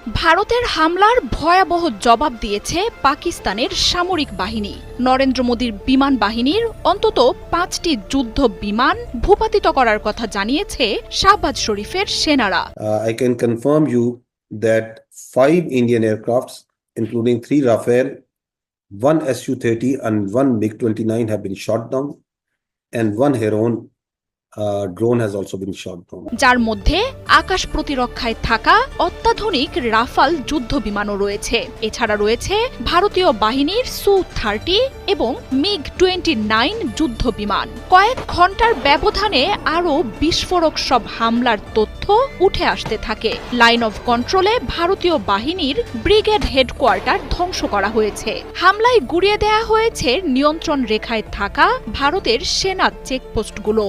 ভারতের হামলার ভয়াবহ জবাব দিয়েছে পাকিস্তানের সামরিক বাহিনী। নরেন্দ্র মোদীর বিমান বাহিনীর অন্তত 5টি যুদ্ধ বিমান ভূপাতিত করার কথা জানিয়েছে শাহবাজ শরীফের সেনারা। I can confirm you that 5 Indian aircrafts, including 3 Rafale, 1 Su-30 and 1 MiG-29 have been shot down, and 1 Heron drone has also been shot down. যার মধ্যে আকাশ প্রতিরক্ষায় থাকা অত্যাধুনিক রাফাল যুদ্ধ বিমানও রয়েছে। এছাড়া রয়েছে ভারতীয় বাহিনীর Su-30 এবং MiG-29 যুদ্ধ বিমান। কয়েক ঘন্টার ব্যবধানে আরও বিস্ফোরক সব হামলার তথ্য উঠে আসতে থাকে। লাইন অফ কন্ট্রোলে ভারতীয় বাহিনীর ব্রিগেড হেডকোয়ার্টার ধ্বংস করা হয়েছে। হামলায় গুড়িয়ে দেয়া হয়েছে নিয়ন্ত্রণ রেখায় থাকা ভারতের সেনা চেকপোস্টগুলো।